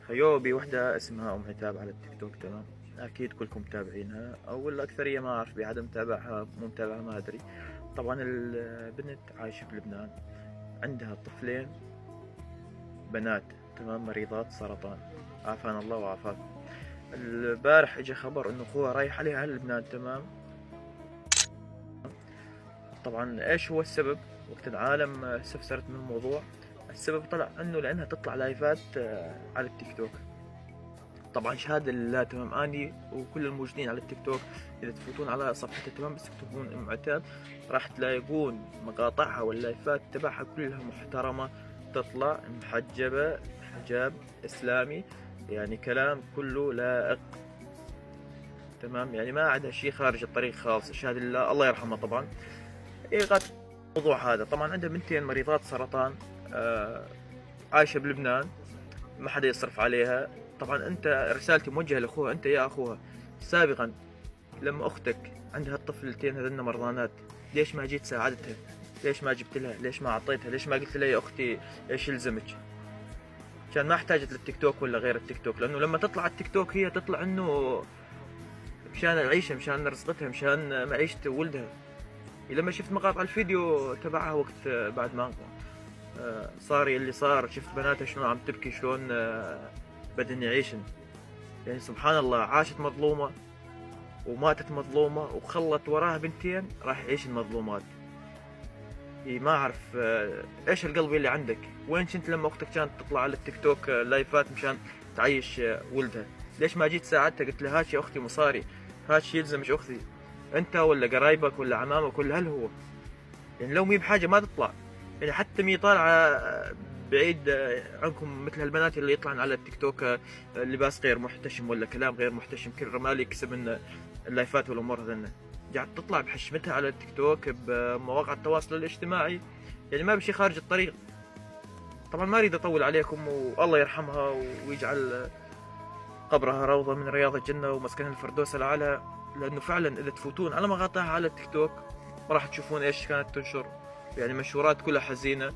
خيو بوحدة اسمها أم عتاب على التيك توك، تمام. أكيد كلكم متابعينها أو الأكثرية، ما أعرف، بعدم متابعها مو متابعها ما أدري. طبعا البنت عايشة بلبنان، عندها طفلين بنات، تمام، مريضات سرطان، عافانا الله وعافاك. البارح اجى خبر انه اخوها رايح عليها على لبنان، تمام. طبعا ايش هو السبب؟ وقت العالم استفسرت من الموضوع، السبب طلع انه لانها تطلع لايفات على التيك توك. طبعا شهادة لله، تمام، اني وكل الموجودين على التيك توك اذا تفوتون على صفحتها، تمام، بس تكتبون ام عتاب راح تلاقون مقاطعها واللايفات تبعها كلها محترمة، تطلع محجبة حجاب اسلامي، يعني كلام كله لائق، تمام، يعني ما عندها شيء خارج الطريق خالص. الشهادة لله، الله يرحمها طبعا. ايه قد الموضوع هذا، طبعا عندها بنتين مريضات سرطان، آه عايشة بلبنان، ما حدا يصرف عليها. طبعا انت رسالتي موجهة لاخوها، انت يا اخوها سابقا لما اختك عندها الطفلتين هذن مرضانات، ليش ما جيت ساعدتها؟ ليش ما جبت لها؟ ليش ما اعطيتها؟ ليش ما قلت لها يا اختي ايش يلزمك؟ كان ما احتاجت للتيك توك ولا غير التيك توك، لانه لما تطلع التيك توك هي تطلع انه مشان العيشة، مشان رزقتها، مشان معيشة ولدها. لما شفت مقاطع الفيديو تبعها وقت بعد ما صار اللي صار، شفت بناتها شلون عم تبكي، شلون بدهن يعيشن. يعني سبحان الله، عاشت مظلومة وماتت مظلومة وخلت وراها بنتين راح يعيش المظلومات. ما اعرف ايش القلب اللي عندك؟ وين كنت لما اختك كانت تطلع على التيك توك لايفات مشان تعيش ولدها؟ ليش ما جيت ساعدتها قلت لها هات يا اختي مصاري، هات شي يلزمش اختي؟ انت ولا قرايبك ولا عمامك ولا هل هو؟ يعني لو مي بحاجة ما تطلع. يعني حتى مي طالعة بعيد عنكم مثل هالبنات اللي يطلعن على التيك توك لباس غير محتشم ولا كلام غير محتشم كرمال يكسب من اللايفات والامور هذنه، قاعد تطلع بحشمتها على التيك توك بمواقع التواصل الاجتماعي، يعني ما بشي خارج الطريق. طبعا ما اريد اطول عليكم، والله يرحمها ويجعل قبرها روضة من رياض الجنة ومسكنها الفردوس الأعلى. لأنه فعلا إذا تفوتون على مقاطعها على التيك توك راح تشوفون إيش كانت تنشر، يعني منشورات كلها حزينة،